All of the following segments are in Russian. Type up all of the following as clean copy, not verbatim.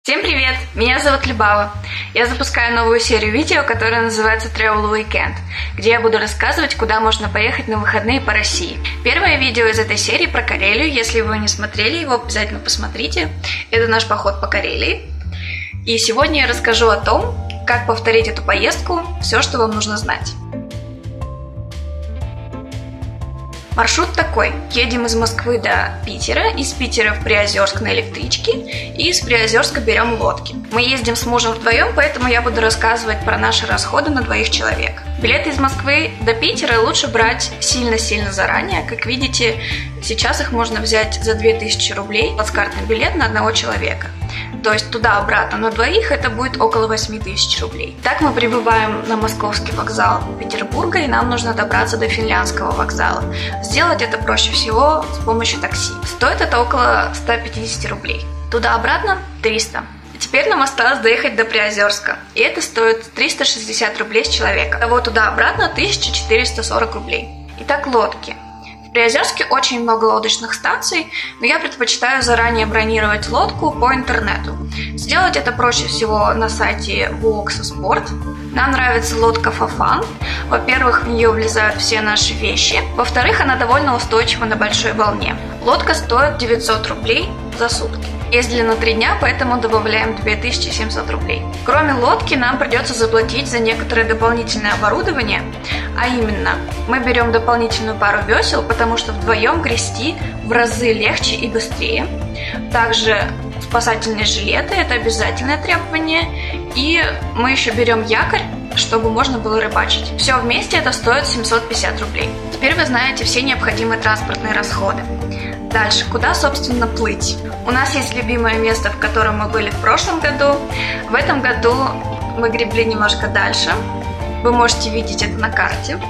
Всем привет! Меня зовут Любава. Я запускаю новую серию видео, которая называется Travel Weekend, где я буду рассказывать, куда можно поехать на выходные по России. Первое видео из этой серии про Карелию. Если вы не смотрели его, обязательно посмотрите. Это наш поход по Карелии. И сегодня я расскажу о том, как повторить эту поездку, все, что вам нужно знать. Маршрут такой. Едем из Москвы до Питера, из Питера в Приозерск на электричке и из Приозерска берем лодки. Мы ездим с мужем вдвоем, поэтому я буду рассказывать про наши расходы на двоих человек. Билеты из Москвы до Питера лучше брать сильно-сильно заранее. Как видите, сейчас их можно взять за 2000 рублей, плацкартный билет на одного человека. То есть туда-обратно на двоих это будет около 8000 рублей. Так мы прибываем на московский вокзал Петербурга, и нам нужно добраться до финляндского вокзала. Сделать это проще всего с помощью такси. Стоит это около 150 рублей. Туда-обратно 300. Теперь нам осталось доехать до Приозерска, и это стоит 360 рублей с человека. Того туда-обратно 1440 рублей. Итак, лодки. В Приозерске очень много лодочных станций, но я предпочитаю заранее бронировать лодку по интернету. Сделать это проще всего на сайте Vooxo Sport. Нам нравится лодка Фофан. Во-первых, в нее влезают все наши вещи. Во-вторых, она довольно устойчива на большой волне. Лодка стоит 900 рублей за сутки. Ездили на 3 дня, поэтому добавляем 2700 рублей. Кроме лодки, нам придется заплатить за некоторое дополнительное оборудование, а именно, мы берем дополнительную пару весел, потому что вдвоем грести в разы легче и быстрее. Также спасательные жилеты – это обязательное требование, и мы еще берем якорь, чтобы можно было рыбачить. Все вместе это стоит 750 рублей. Теперь вы знаете все необходимые транспортные расходы. Дальше, куда, собственно, плыть? У нас есть любимое место, в котором мы были в прошлом году. В этом году мы гребли немножко дальше. Вы можете видеть это на карте.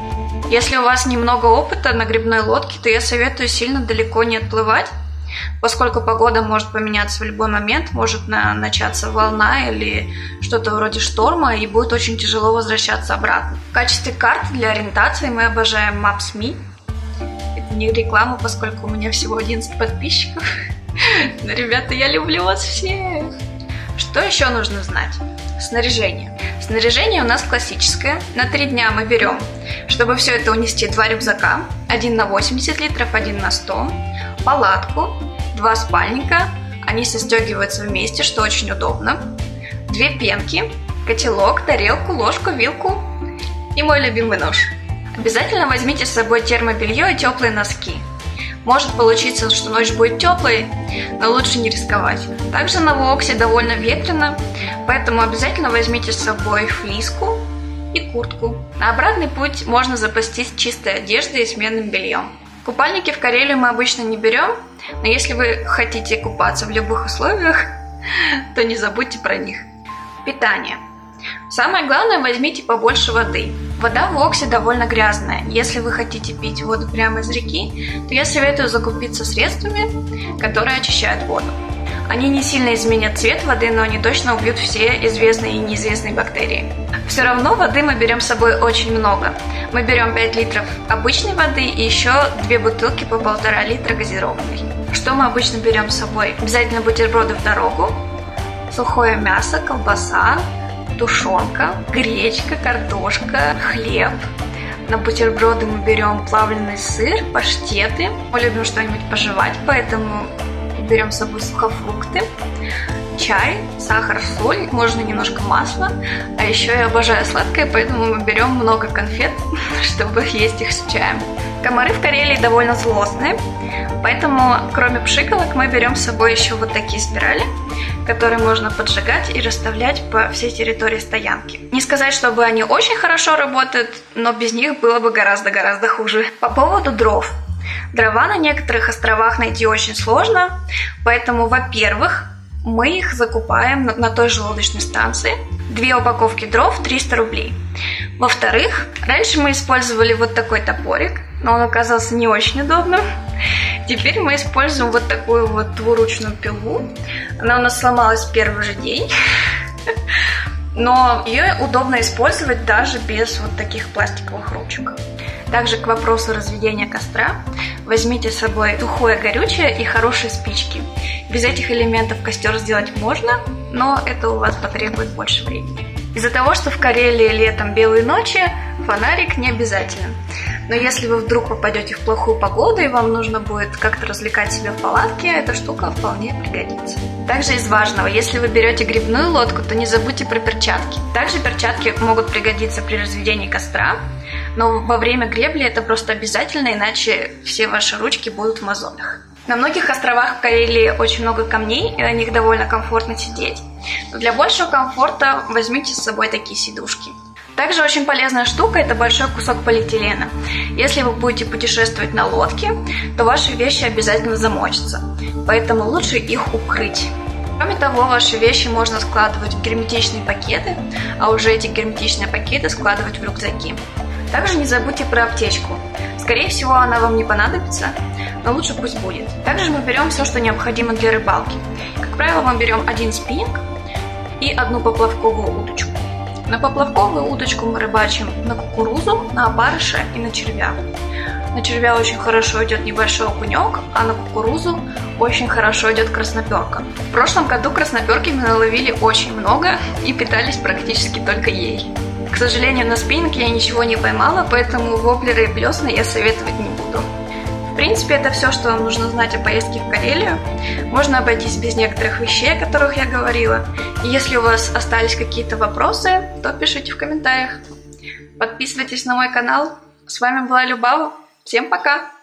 Если у вас немного опыта на гребной лодке, то я советую сильно далеко не отплывать, поскольку погода может поменяться в любой момент, может начаться волна или что-то вроде шторма, и будет очень тяжело возвращаться обратно. В качестве карты для ориентации мы обожаем Maps.me. Это не реклама, поскольку у меня всего 11 подписчиков. Но, ребята, я люблю вас всех! Что еще нужно знать? Снаряжение. Снаряжение у нас классическое. На 3 дня мы берем, чтобы все это унести, 2 рюкзака. Один на 80 литров, один на 100. Палатку, 2 спальника. Они состегиваются вместе, что очень удобно. 2 пенки, котелок, тарелку, ложку, вилку и мой любимый нож. Обязательно возьмите с собой термобелье и теплые носки. Может получиться, что ночь будет теплой, но лучше не рисковать. Также на Вуоксе довольно ветрено, поэтому обязательно возьмите с собой флиску и куртку. На обратный путь можно запастись чистой одеждой и сменным бельем. Купальники в Карелию мы обычно не берем, но если вы хотите купаться в любых условиях, то не забудьте про них. Питание. Самое главное, возьмите побольше воды. Вода в Вуоксе довольно грязная. Если вы хотите пить воду прямо из реки, то я советую закупиться средствами, которые очищают воду. Они не сильно изменят цвет воды, но они точно убьют все известные и неизвестные бактерии. Все равно воды мы берем с собой очень много. Мы берем 5 литров обычной воды и еще 2 бутылки по 1,5 литра газированной. Что мы обычно берем с собой? Обязательно бутерброды в дорогу, сухое мясо, колбаса, тушенка, гречка, картошка, хлеб. На бутерброды мы берем плавленый сыр, паштеты. Мы любим что-нибудь пожевать, поэтому берем с собой сухофрукты, чай, сахар, соль, можно немножко масла. А еще я обожаю сладкое, поэтому мы берем много конфет, чтобы есть их с чаем. Комары в Карелии довольно злостные, поэтому кроме пшикалок мы берем с собой еще вот такие спирали, которые можно поджигать и расставлять по всей территории стоянки. Не сказать, чтобы они очень хорошо работают, но без них было бы гораздо-гораздо хуже. По поводу дров. Дрова на некоторых островах найти очень сложно, поэтому, во-первых, мы их закупаем на той же лодочной станции. 2 упаковки дров 300 рублей. Во-вторых, раньше мы использовали вот такой топорик, но он оказался не очень удобным. Теперь мы используем вот такую вот двуручную пилу. Она у нас сломалась в первый же день, но ее удобно использовать даже без вот таких пластиковых ручек. Также к вопросу разведения костра возьмите с собой сухое горючее и хорошие спички. Без этих элементов костер сделать можно, но это у вас потребует больше времени. Из-за того, что в Карелии летом белые ночи, фонарик не обязателен. Но если вы вдруг попадете в плохую погоду и вам нужно будет как-то развлекать себя в палатке, эта штука вполне пригодится. Также из важного, если вы берете грибную лодку, то не забудьте про перчатки. Также перчатки могут пригодиться при разведении костра, но во время гребли это просто обязательно, иначе все ваши ручки будут в мозолях. На многих островах в Карелии очень много камней, и на них довольно комфортно сидеть. Но для большего комфорта возьмите с собой такие сидушки. Также очень полезная штука – это большой кусок полиэтилена. Если вы будете путешествовать на лодке, то ваши вещи обязательно замочатся, поэтому лучше их укрыть. Кроме того, ваши вещи можно складывать в герметичные пакеты, а уже эти герметичные пакеты складывать в рюкзаки. Также не забудьте про аптечку. Скорее всего, она вам не понадобится, но лучше пусть будет. Также мы берем все, что необходимо для рыбалки. Как правило, мы берем один спиннинг и одну поплавковую удочку. На поплавковую удочку мы рыбачим на кукурузу, на опарыша и на червя. На червя очень хорошо идет небольшой окунек, а на кукурузу очень хорошо идет красноперка. В прошлом году красноперки мы наловили очень много и питались практически только ей. К сожалению, на спиннинге я ничего не поймала, поэтому воблеры и блесны я советовать не буду. В принципе, это все, что вам нужно знать о поездке в Карелию. Можно обойтись без некоторых вещей, о которых я говорила. И если у вас остались какие-то вопросы, то пишите в комментариях. Подписывайтесь на мой канал. С вами была Любава. Всем пока!